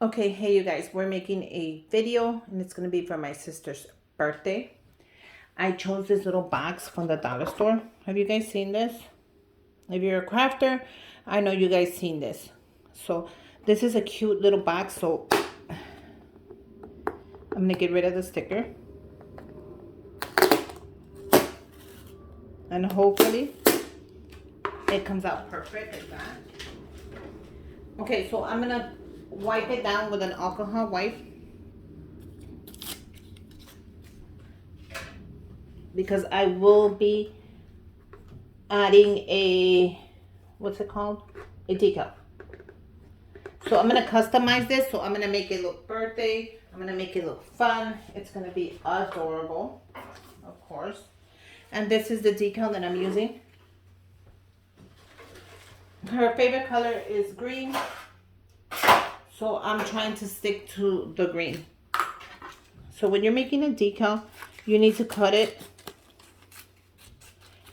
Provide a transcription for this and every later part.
Okay, hey you guys, we're making a video and it's going to be for my sister's birthday. I chose this little box from the dollar store. Have you guys seen this? If you're a crafter, I know you guys seen this. So this is a cute little box, so I'm going to get rid of the sticker. And hopefully it comes out perfect like that. Okay, so I'm going to wipe it down with an alcohol wipe. Because I will be adding a, what's it called? A decal. So I'm going to customize this. So I'm going to make it look birthday. I'm going to make it look fun. It's going to be adorable, of course. And this is the decal that I'm using. Her favorite color is green. So I'm trying to stick to the green. So when you're making a decal, you need to cut it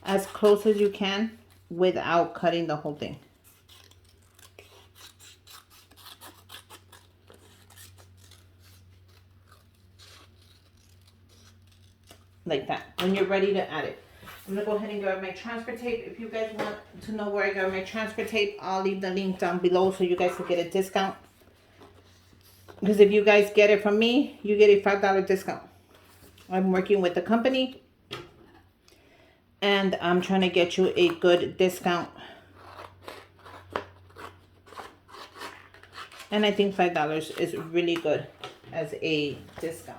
as close as you can without cutting the whole thing. Like that, when you're ready to add it. I'm gonna go ahead and grab my transfer tape. If you guys want to know where I got my transfer tape, I'll leave the link down below so you guys will get a discount. Because if you guys get it from me, you get a $5 discount. I'm working with the company and I'm trying to get you a good discount. And I think $5 is really good as a discount.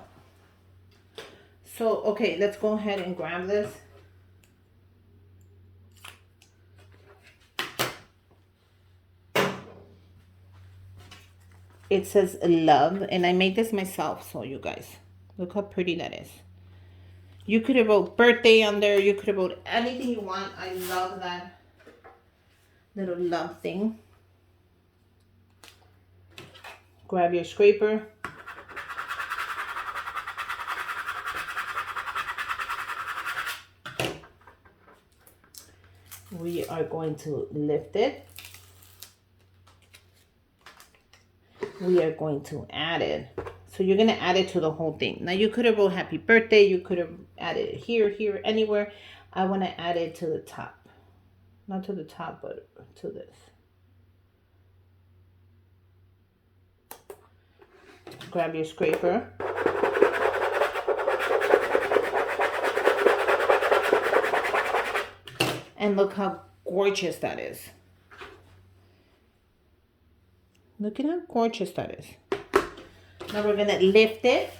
So, okay, let's go ahead and grab this. It says love, and I made this myself, so you guys, look how pretty that is. You could have wrote birthday on there. You could have wrote anything you want. I love that little love thing. Grab your scraper. We are going to lift it. We are going to add it. So you're going to add it to the whole thing. Now you could have wrote happy birthday. You could have added it here, anywhere. I want to add it to the top. Not to the top, but to this. Grab your scraper. And look how gorgeous that is. Look at how gorgeous that is. Now we're going to lift it.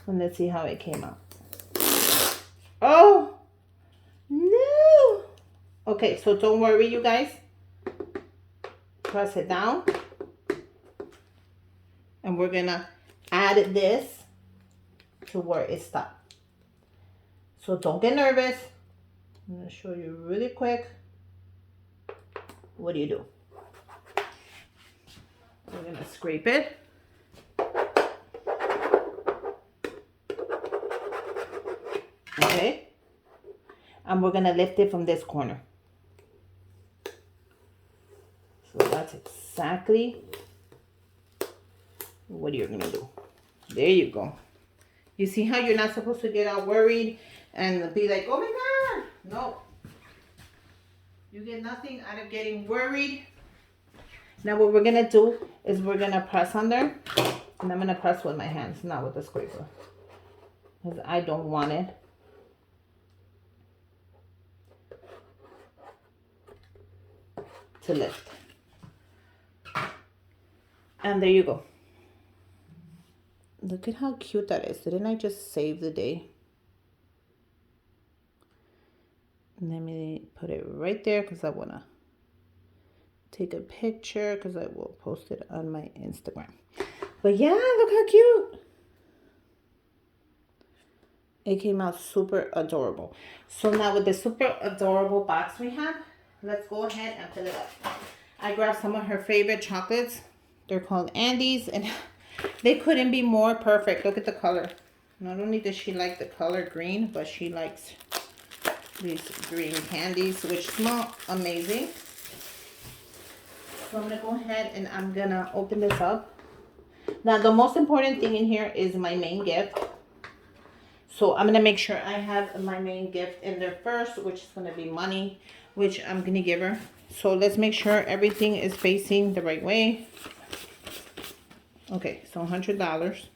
And let's see how it came out. Oh, no. Okay, so don't worry, you guys. Press it down. And we're going to add this to where it stopped. So don't get nervous. I'm going to show you really quick. What do? We're going to scrape it. Okay. And we're going to lift it from this corner. So that's exactly what you're going to do. There you go. You see how you're not supposed to get all worried and be like, oh my God. No. You get nothing out of getting worried. Now what we're going to do is we're going to press on there. And I'm going to press with my hands, not with the scraper. Because I don't want it to lift. And there you go. Look at how cute that is. Didn't I just save the day? Let me put it right there because I want to take a picture because I will post it on my Instagram. But yeah, look how cute. It came out super adorable. So now with the super adorable box we have, let's go ahead and fill it up. I grabbed some of her favorite chocolates. They're called Andes, and they couldn't be more perfect. Look at the color. Not only does she like the color green, but she likes these green candies, which smell amazing. So I'm gonna go ahead and I'm gonna open this up. Now the most important thing in here is my main gift. So I'm gonna make sure I have my main gift in there first, which is gonna be money, which I'm gonna give her. So let's make sure everything is facing the right way. Okay, so $100.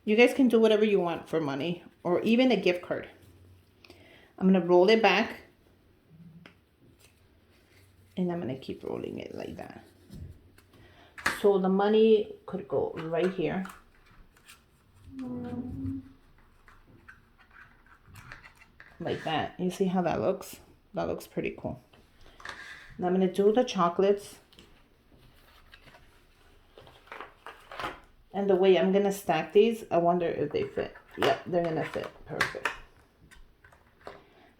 You guys can do whatever you want for money or even a gift card. I'm gonna roll it back and I'm gonna keep rolling it like that. So the money could go right here. Like that. You see how that looks? That looks pretty cool. Now I'm gonna do the chocolates. And the way I'm gonna stack these, I wonder if they fit. Yep, they're gonna fit. Perfect.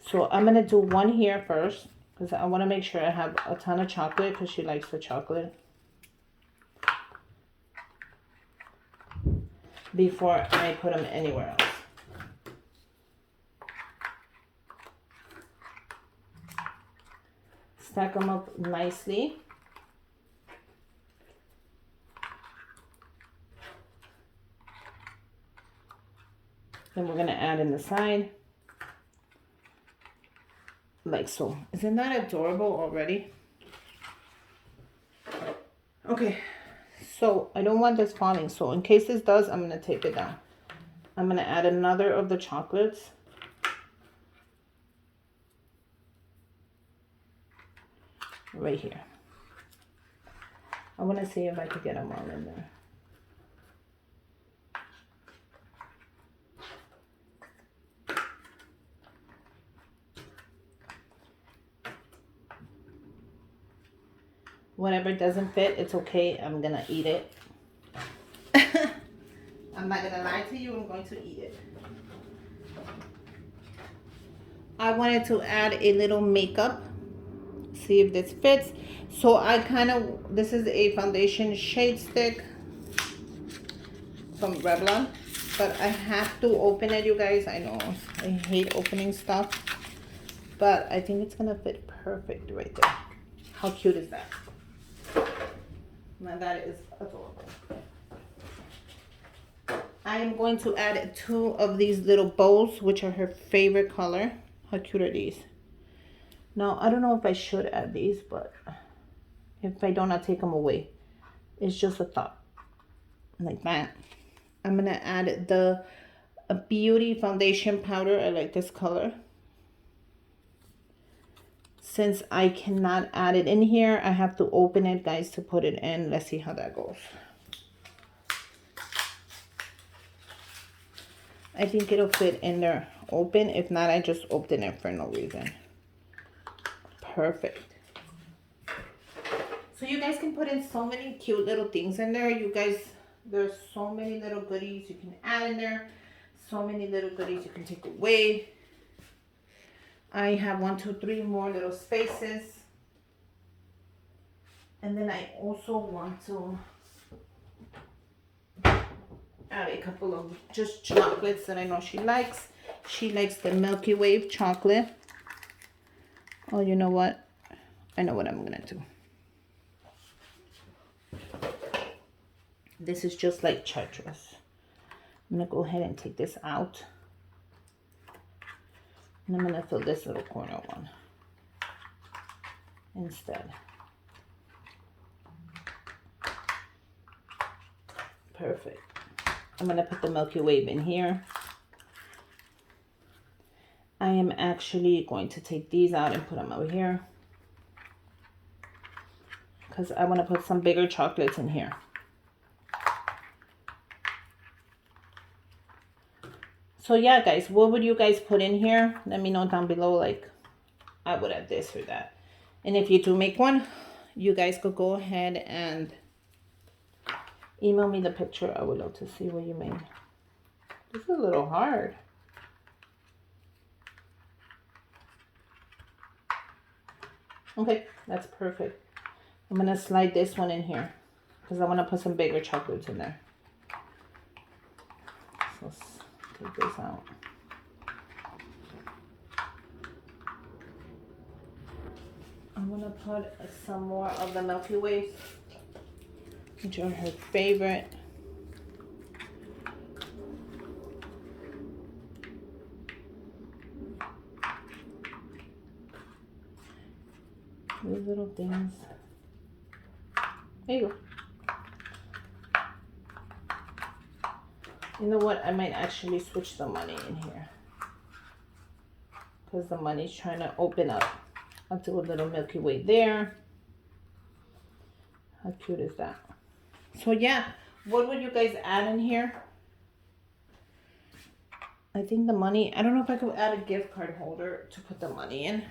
So I'm gonna do one here first because I want to make sure I have a ton of chocolate because she likes the chocolate. Before I put them anywhere else. Stack them up nicely. Then we're gonna add in the side. Like so. Isn't that adorable already? Okay, so I don't want this falling. So in case this does, I'm gonna tape it down. I'm gonna add another of the chocolates. Right here. I wanna see if I could get them all in there. Whatever doesn't fit, it's okay. I'm gonna eat it. I'm not gonna lie to you, I'm going to eat it. I wanted to add a little makeup. See if this fits. So I this is a foundation shade stick from Revlon. But I have to open it, you guys. I know, I hate opening stuff. But I think it's gonna fit perfect right there. How cute is that? Now that is adorable. I am going to add 2 of these little bows, which are her favorite color. How cute are these? Now, I don't know if I should add these, but if I don't, I'll take them away. It's just a thought. Like that. I'm going to add the Beauty Foundation Powder. I like this color. Since I cannot add it in here, I have to open it, guys, to put it in. Let's see how that goes. I think it'll fit in there open. If not, I just open it for no reason. Perfect. So you guys can put in so many cute little things in there. You guys, there's so many little goodies you can add in there. So many little goodies you can take away. I have 1, 2, 3 more little spaces. And then I also want to add a couple of just chocolates that I know she likes. She likes the Milky Way chocolate. Oh, you know what? I know what I'm gonna do. This is just like chartreuse. I'm gonna go ahead and take this out. And I'm gonna fill this little corner one instead. Perfect. I'm gonna put the Milky Way in here. I am actually going to take these out and put them over here because I want to put some bigger chocolates in here. So yeah, guys, what would you guys put in here? Let me know down below. Like, I would add this or that. And if you do make one, you guys could go ahead and email me the picture. I would love to see what you made. This is a little hard. Okay, that's perfect. I'm going to slide this one in here because I want to put some bigger chocolates in there. So let's take this out. I want gonna put some more of the Milky Ways, which are her favorite. These little things. There you go. You know what? I might actually switch the money in here, because the money's trying to open up. I'll do a little Milky Way there. How cute is that? So yeah, what would you guys add in here? I think the money, I don't know if I could add a gift card holder to put the money in.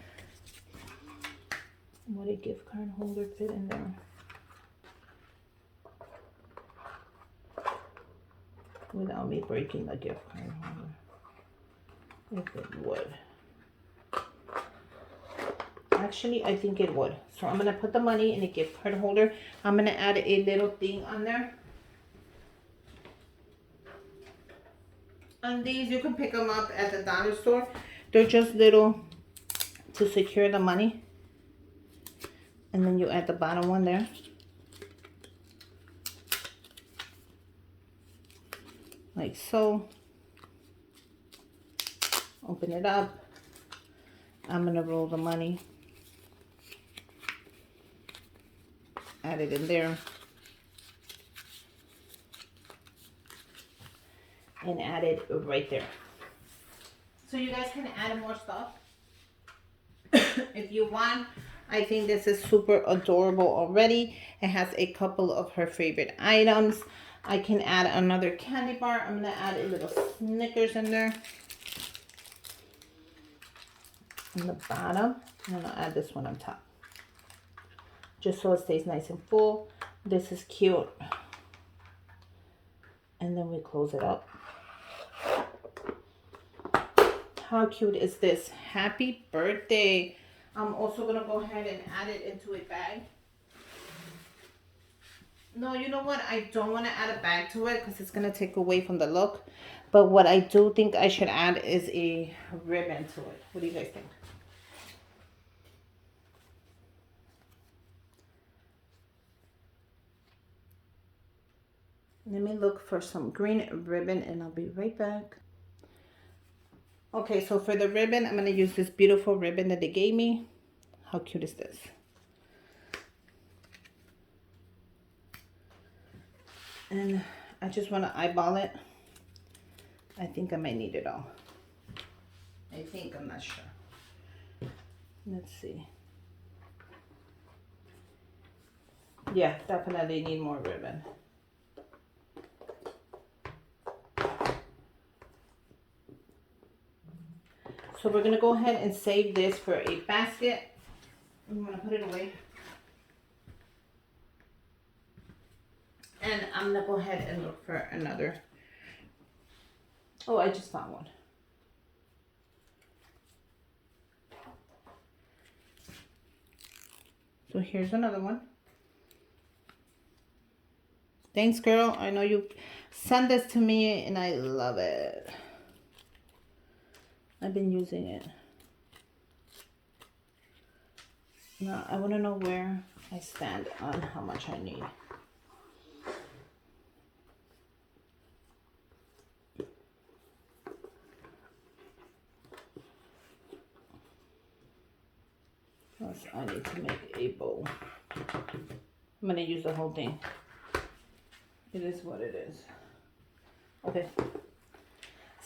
Would a gift card holder fit in there? Without me breaking the gift card holder. If it would. Actually, I think it would. So I'm going to put the money in a gift card holder. I'm going to add a little thing on there. And these, you can pick them up at the dollar store. They're just little to secure the money. And then you add the bottom one there. Like so. Open it up. I'm going to roll the money. Add it in there. And add it right there. So you guys can add more stuff if you want. I think this is super adorable already. It has a couple of her favorite items. I can add another candy bar. I'm going to add a little Snickers in there. On the bottom. And I'll add this one on top. Just so it stays nice and full. This is cute. And then we close it up. How cute is this? Happy birthday. I'm also going to go ahead and add it into a bag. No, you know what? I don't want to add a bag to it because it's going to take away from the look. But what I do think I should add is a ribbon to it. What do you guys think? Let me look for some green ribbon and I'll be right back. Okay, so for the ribbon, I'm going to use this beautiful ribbon that they gave me. How cute is this? And I just want to eyeball it. I think I might need it all. I think, I'm not sure. Let's see. Yeah, definitely need more ribbon. So we're going to go ahead and save this for a basket. I'm going to put it away. And I'm going to go ahead and look for another. Oh, I just found one. So here's another one. Thanks, girl. I know you sent this to me and I love it. I've been using it. Now, I want to know where I stand on how much I need. Plus, I need to make a bow. I'm going to use the whole thing. It is what it is. Okay.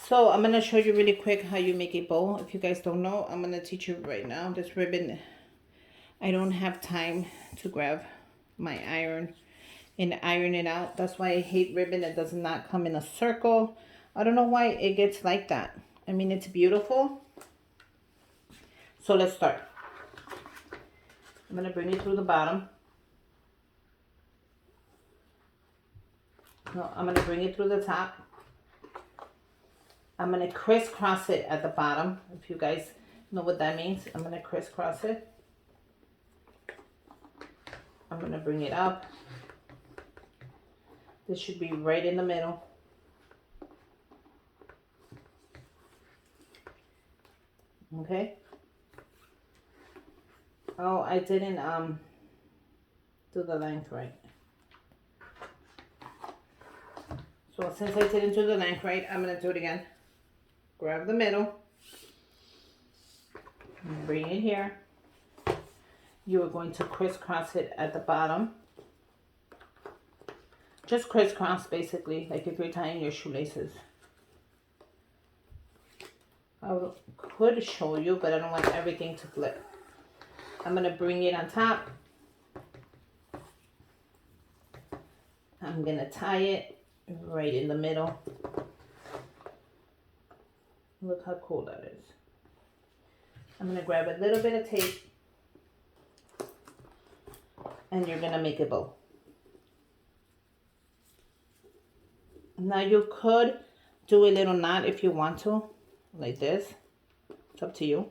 So I'm going to show you really quick how you make a bow. If you guys don't know, I'm going to teach you right now. This ribbon, I don't have time to grab my iron and iron it out. That's why I hate ribbon that does not come in a circle. I don't know why it gets like that. I mean, it's beautiful. So let's start. I'm going to bring it through the bottom. No, I'm going to bring it through the top. I'm going to crisscross it at the bottom. If you guys know what that means, I'm going to crisscross it. I'm going to bring it up. This should be right in the middle. Okay. Oh, I didn't do the length right. So since I didn't do the length right, I'm gonna do it again. Grab the middle, bring it here. You are going to crisscross it at the bottom. Just crisscross, basically, like if you're tying your shoelaces. I could show you, but I don't want everything to flip. I'm gonna bring it on top. I'm gonna tie it right in the middle. Look how cool that is. I'm gonna grab a little bit of tape and you're gonna make a bow. Now you could do a little knot if you want to, like this. It's up to you.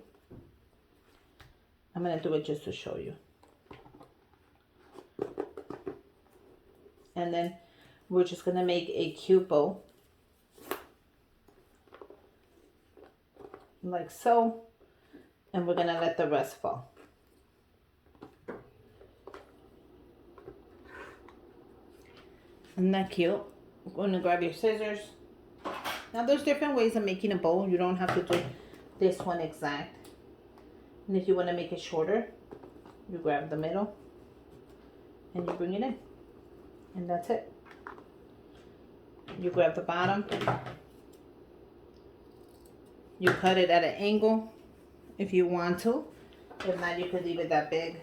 I'm gonna do it just to show you. And then we're just gonna make a cute bow. Like so. And we're gonna let the rest fall. Isn't that cute? You're going to grab your scissors. Now there's different ways of making a bow. You don't have to do this one exact. And if you want to make it shorter, you grab the middle and you bring it in. And that's it. You grab the bottom. You cut it at an angle if you want to. If not, you could leave it that big.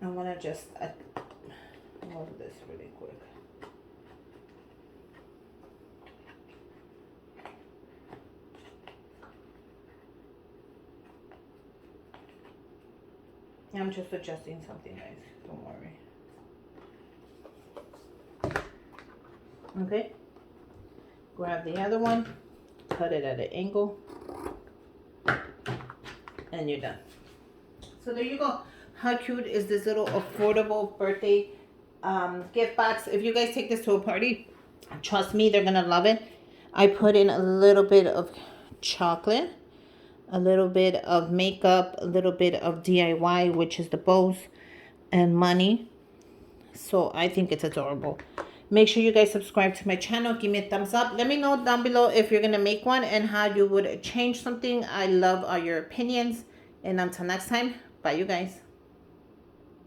I'm going to just move this really quick. I'm just adjusting something, guys. Don't worry. Okay. Grab the other one. Cut it at an angle. And you're done. So there you go. How cute is this little affordable birthday gift box? If you guys take this to a party, trust me, they're gonna love it. I put in a little bit of chocolate, a little bit of makeup, a little bit of DIY, which is the bows, and money. So I think it's adorable. Make sure you guys subscribe to my channel. Give me a thumbs up. Let me know down below if you're gonna make one and how you would change something. I love all your opinions. And until next time, bye you guys.